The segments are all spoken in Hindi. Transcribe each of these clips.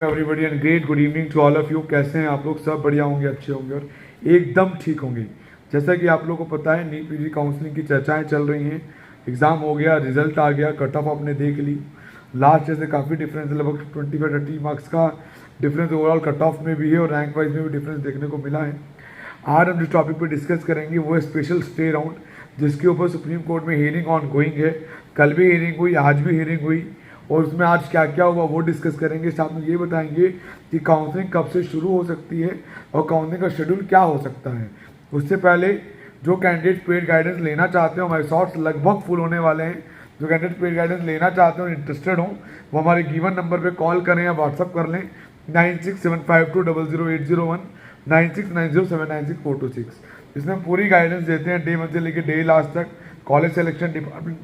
Everybody and great good evening to all of you. कैसे हैं आप लोग? सब बढ़िया होंगे, अच्छे होंगे और एकदम ठीक होंगे। जैसा कि आप लोगों को पता है, नीट पीजी काउंसलिंग की चर्चाएं चल रही हैं। एग्ज़ाम हो गया, रिजल्ट आ गया, कट ऑफ आपने देख ली। लास्ट ईयर से काफ़ी डिफरेंस है, लगभग 25-30 मार्क्स का डिफरेंस ओवरऑल कट ऑफ में भी है और रैंक वाइज में भी डिफरेंस देखने को मिला है। आज हम जिस टॉपिक पर डिस्कस करेंगे वो है स्पेशल स्टे राउंड, जिसके ऊपर सुप्रीम कोर्ट में हियरिंग ऑन गोइंग है। कल भी हियरिंग हुई, आज भी हियरिंग हुई और उसमें आज क्या क्या हुआ वो डिस्कस करेंगे। साथ में ये बताएंगे कि काउंसलिंग कब से शुरू हो सकती है और काउंसलिंग का शेड्यूल क्या हो सकता है। उससे पहले जो कैंडिडेट पेड गाइडेंस लेना चाहते हो, हमारे शॉर्ट्स लगभग फुल होने वाले हैं। जो कैंडिडेट पेड गाइडेंस लेना चाहते हो, इंटरेस्टेड हो, वो हमारे गिवन नंबर पे कॉल करें या व्हाट्सअप कर लें 9675200801 9690796426। इसमें हम पूरी गाइडेंस देते हैं, डे 1 से लेकर डे लास्ट तक। कॉलेज सिलेक्शन, डिपार्टमेंट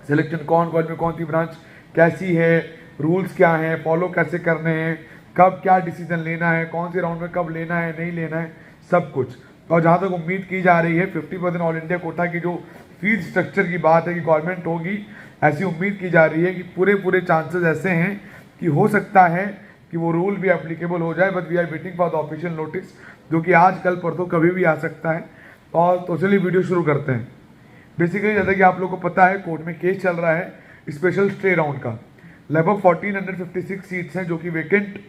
सिलेक्शन, कौन कॉलेज में कौन सी ब्रांच कैसी है, रूल्स क्या हैं, फॉलो कैसे करने हैं, कब क्या डिसीजन लेना है, कौन से राउंड में कब लेना है नहीं लेना है, सब कुछ। और जहाँ तक उम्मीद की जा रही है 50% ऑल इंडिया कोटा की जो फीस स्ट्रक्चर की बात है कि गवर्नमेंट होगी, ऐसी उम्मीद की जा रही है कि पूरे चांसेस ऐसे हैं कि हो सकता है कि वो रूल भी एप्लीकेबल हो जाए। But we are waiting for the official notice, जो कि आज कल परसों कभी भी आ सकता है। और तो चलिए वीडियो शुरू करते हैं। बेसिकली जैसा कि आप लोगों को पता है, कोर्ट में केस चल रहा है स्पेशल स्टे राउंड का। लगभग 1456 सीट्स हैं जो कि वेकेंट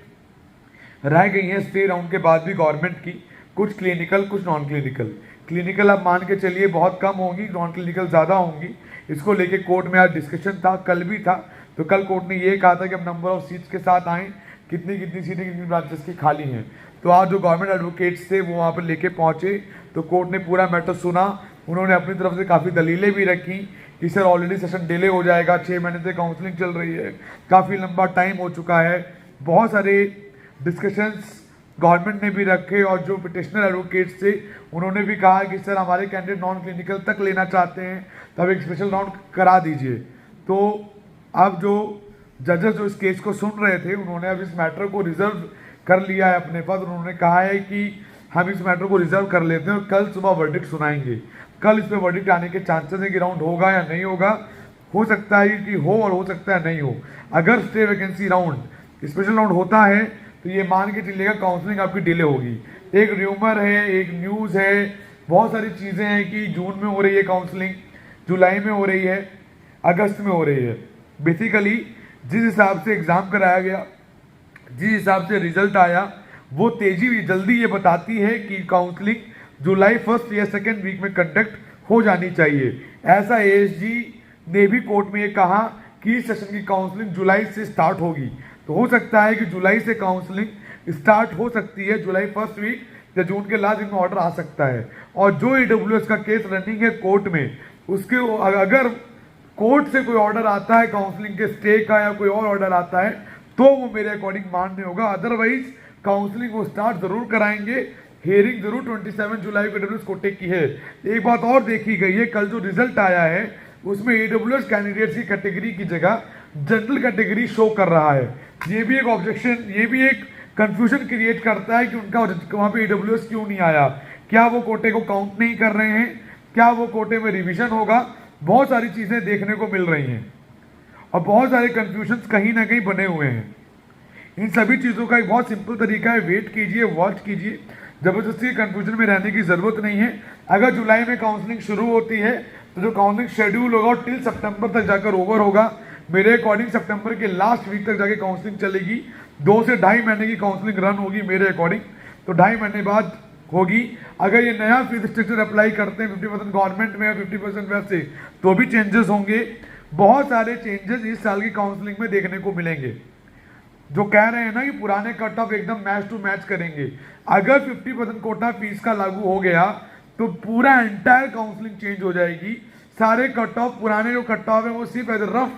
रह गई हैं स्टे राउंड के बाद भी गवर्नमेंट की। कुछ क्लिनिकल, कुछ नॉन क्लिनिकल। क्लिनिकल आप मान के चलिए बहुत कम होंगी, नॉन क्लिनिकल ज़्यादा होंगी। इसको लेके कोर्ट में आज डिस्कशन था, कल भी था। तो कल कोर्ट ने ये कहा था कि हम नंबर ऑफ सीट्स के साथ आएँ, कितनी कितनी सीटें कितनी ब्रांचेस की खाली हैं। तो आज जो गवर्नमेंट एडवोकेट्स थे वो वहाँ पर लेके पहुँचे, तो कोर्ट ने पूरा मैटर सुना। उन्होंने अपनी तरफ से काफ़ी दलीलें भी रखी कि सर ऑलरेडी सेशन डिले हो जाएगा, 6 महीने से काउंसलिंग चल रही है, काफ़ी लंबा टाइम हो चुका है। बहुत सारे डिस्कशंस गवर्नमेंट ने भी रखे और जो पिटिशनर एडवोकेट्स थे उन्होंने भी कहा कि सर हमारे कैंडिडेट नॉन क्लिनिकल तक लेना चाहते हैं, तो अब एक स्पेशल राउंड करा दीजिए। तो अब जो जजेस जो इस केस को सुन रहे थे, उन्होंने अब इस मैटर को रिजर्व कर लिया है अपने पास। उन्होंने कहा है कि हम इस मैटर को रिजर्व कर लेते हैं और कल सुबह वर्डिक्ट सुनाएंगे। कल इस पर वर्डिक्ट आने के चांसेस है कि राउंड होगा या नहीं होगा। हो सकता है कि हो और हो सकता है नहीं हो। अगर stay vacancy round special round होता है तो ये मान के चलिएगा काउंसलिंग आपकी डिले होगी। एक र्यूमर है, एक न्यूज़ है, बहुत सारी चीज़ें हैं कि जून में हो रही है काउंसलिंग, जुलाई में हो रही है, अगस्त में हो रही है। बेसिकली जिस हिसाब से एग्ज़ाम कराया गया, जिस हिसाब से रिजल्ट आया, वो तेजी जल्दी ये बताती है कि काउंसलिंग जुलाई 1 या 2 वीक में कंडक्ट हो जानी चाहिए। ऐसा एएसजी ने भी कोर्ट में ये कहा कि इस सेशन की काउंसलिंग जुलाई से स्टार्ट होगी। तो हो सकता है कि जुलाई से काउंसलिंग स्टार्ट हो सकती है, जुलाई 1 वीक या जून के लास्ट वीक में ऑर्डर आ सकता है। और जो ईडब्ल्यूएस का केस रनिंग है कोर्ट में, उसके अगर कोर्ट से कोई ऑर्डर आता है काउंसलिंग के स्टे का या कोई और ऑर्डर आता है तो वो मेरे अकॉर्डिंग मान्य होगा। अदरवाइज काउंसलिंग वो स्टार्ट जरूर कराएंगे। हियरिंग जरूर 27 जुलाई को ईडब्ल्यूएस कोटे की है। एक बात और देखी गई है, कल जो रिजल्ट आया है उसमें ईडब्ल्यूएस कैंडिडेट्स की कैटेगरी की जगह जनरल कैटेगरी शो कर रहा है। ये भी एक ऑब्जेक्शन, ये भी एक कंफ्यूजन क्रिएट करता है कि उनका वहाँ पे ईडब्ल्यूएस क्यों नहीं आया। क्या वो कोटे को काउंट नहीं कर रहे हैं? क्या वो कोटे में रिविजन होगा? बहुत सारी चीज़ें देखने को मिल रही हैं और बहुत सारे कंफ्यूजन्स कहीं ना कहीं बने हुए हैं। इन सभी चीज़ों का एक बहुत सिंपल तरीका है, वेट कीजिए, वॉच कीजिए। ज़बरदस्ती कंफ्यूजन में रहने की ज़रूरत नहीं है। अगर जुलाई में काउंसलिंग शुरू होती है तो जो काउंसलिंग शेड्यूल होगा टिल सितंबर तक जाकर ओवर होगा। मेरे अकॉर्डिंग सितंबर के लास्ट वीक तक जाके काउंसलिंग चलेगी। 2 से 2.5 महीने की काउंसलिंग रन होगी मेरे अकॉर्डिंग, तो 2.5 महीने बाद होगी। अगर ये नया फीस स्ट्रक्चर अप्लाई करते हैं 50% गवर्नमेंट में या 50% वैसे, तो भी चेंजेस होंगे। बहुत सारे चेंजेस इस साल की काउंसलिंग में देखने को मिलेंगे। जो कह रहे हैं ना कि पुराने कट ऑफ एकदम मैच टू मैच करेंगे, अगर 50% कोटा फीस का लागू हो गया तो पूरा एंटायर काउंसलिंग चेंज हो जाएगी। सारे कट ऑफ, पुराने जो कट ऑफ है वो सिर्फ एज रफ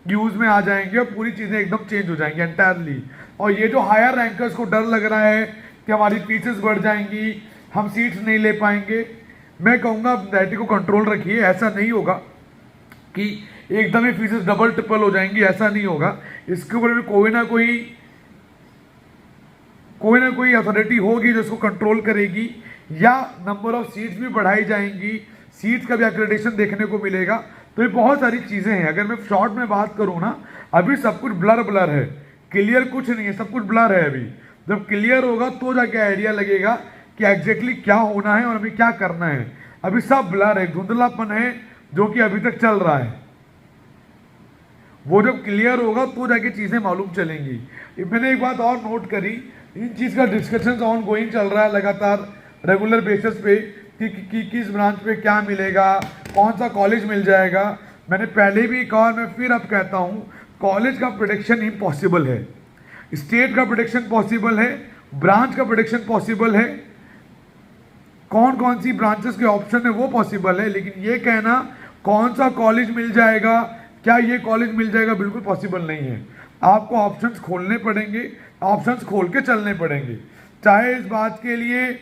यूज में आ जाएंगे और पूरी चीजें एकदम चेंज हो जाएंगी एंटायरली। और ये जो हायर रैंकर्स को डर लग रहा है कि हमारी फीसेस बढ़ जाएंगी, हम सीट्स नहीं ले पाएंगे, मैं कहूँगा एंजाइटी को कंट्रोल रखिए। ऐसा नहीं होगा कि एकदम ही फीसेस डबल ट्रिपल हो जाएंगी, ऐसा नहीं होगा। इसके ऊपर भी कोई ना कोई अथॉरिटी होगी जो इसको कंट्रोल करेगी, या नंबर ऑफ सीट्स भी बढ़ाई जाएंगी, सीट्स का भी एक्रेडिटेशन देखने को मिलेगा। तो ये बहुत सारी चीज़ें हैं। अगर मैं शॉर्ट में बात करूँ ना, अभी सब कुछ ब्लर है क्लियर कुछ नहीं है, सब कुछ ब्लर है अभी। जब क्लियर होगा तो जाके आइडिया लगेगा कि एग्जैक्टली क्या होना है और अभी क्या करना है। अभी सब ब्लर है, धुंधलापन है जो कि अभी तक चल रहा है। वो जब क्लियर होगा तो जाके चीजें मालूम चलेंगी। मैंने एक बात और नोट करी, इन चीज का डिस्कशन ऑन गोइंग चल रहा है लगातार रेगुलर बेसिस पे कि किस ब्रांच पे क्या मिलेगा, कौन सा कॉलेज मिल जाएगा। मैंने पहले भी कहा और मैं फिर अब कहता हूँ, कॉलेज का प्रोडिक्शन इम्पॉसिबल है, स्टेट का प्रोडिक्शन पॉसिबल है, ब्रांच का प्रोडिक्शन पॉसिबल है, कौन कौन सी ब्रांचेस के ऑप्शन है वो पॉसिबल है, लेकिन ये कहना कौन सा कॉलेज मिल जाएगा, क्या ये कॉलेज मिल जाएगा, बिल्कुल पॉसिबल नहीं है। आपको ऑप्शंस खोलने पड़ेंगे, ऑप्शंस खोल के चलने पड़ेंगे। चाहे इस बात के लिए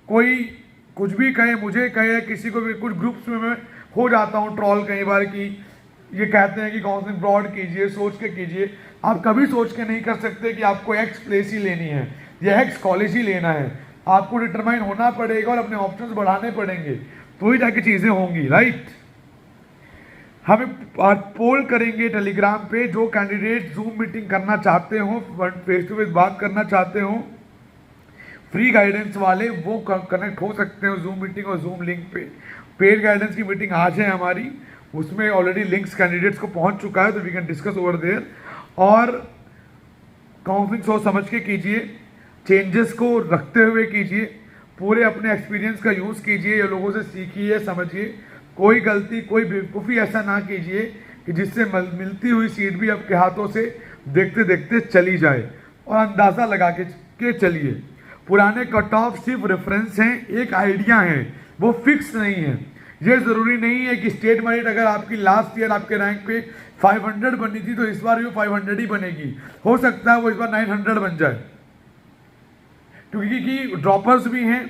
कोई कुछ भी कहे, मुझे कहे, किसी को भी, कुछ ग्रुप्स में मैं हो जाता हूँ ट्रॉल कई बार की ये कहते हैं कि काउंसलिंग ब्रॉड कीजिए, सोच के कीजिए। आप कभी सोच के नहीं कर सकते कि आपको एक्स प्लेस ही लेनी है या एक्स कॉलेज ही लेना है। आपको डिटरमाइन होना पड़ेगा और अपने ऑप्शंस बढ़ाने पड़ेंगे, तो ही जाके चीजें होंगी, राइट। हमें पोल करेंगे टेलीग्राम पे, जो कैंडिडेट जूम मीटिंग करना चाहते हो, फेस टू फेस बात करना चाहते हो, फ्री गाइडेंस वाले, वो कनेक्ट हो सकते हैं जूम मीटिंग और जूम लिंक पे। पेड गाइडेंस की मीटिंग आज है हमारी, उसमें ऑलरेडी लिंक्स कैंडिडेट्स को पहुंच चुका है, तो we can discuss over there. और काउंसलिंग सोच समझ के कीजिए, चेंजेस को रखते हुए कीजिए, पूरे अपने एक्सपीरियंस का यूज़ कीजिए, ये लोगों से सीखिए, समझिए। कोई गलती, कोई बेवकूफ़ी ऐसा ना कीजिए कि जिससे मिलती हुई सीट भी आपके हाथों से देखते देखते चली जाए, और अंदाज़ा लगा के चलिए। पुराने कट ऑफ सिर्फ रेफरेंस हैं, एक आइडिया है, वो फिक्स नहीं है। ये ज़रूरी नहीं है कि स्टेट मेरिट अगर आपकी लास्ट ईयर आपके रैंक पे 500 बनी थी तो इस बार भी 500 ही बनेगी। हो सकता है वो इस बार 900 बन जाए, क्योंकि ड्रॉपर्स भी हैं,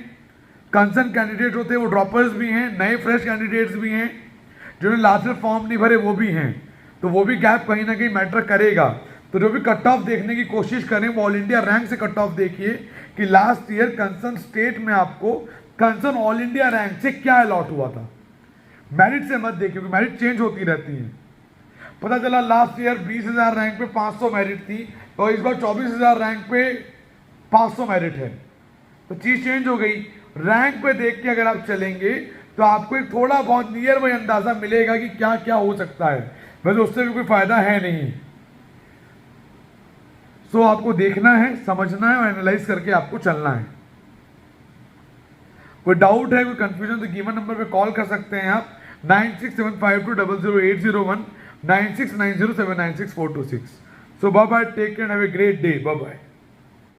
कंसर्न कैंडिडेट होते हैं वो ड्रॉपर्स भी हैं, नए फ्रेश कैंडिडेट्स भी हैं, जिन्होंने लास्ट ईयर फॉर्म नहीं भरे वो भी हैं। तो वो भी गैप कहीं ना कहीं मैटर करेगा। तो जो भी कट ऑफ देखने की कोशिश करें वो ऑल इंडिया रैंक से कट ऑफ देखिए कि लास्ट ईयर कंसर्न स्टेट में आपको कंसर्न ऑल इंडिया रैंक से क्या अलॉट हुआ था। मेरिट से मत देखिए, क्योंकि मेरिट चेंज होती रहती है। पता चला लास्ट ईयर 20,000 रैंक पे 500 मेरिट थी, और इस बार 24,000 रैंक पे 500 मेरिट है, तो चीज चेंज हो गई। रैंक पे देख के अगर आप चलेंगे तो आपको एक थोड़ा बहुत नियर बाई अंदाजा मिलेगा कि क्या क्या हो सकता है, वैसे उससे भी कोई फायदा है नहीं। सो आपको देखना है, समझना है और एनालाइज करके आपको चलना है। कोई डाउट है, कोई कंफ्यूजन, तो गिवन नंबर पे कॉल कर सकते हैं आप 9675200801 9690796426। So bye bye, take care, have a great day, bye bye.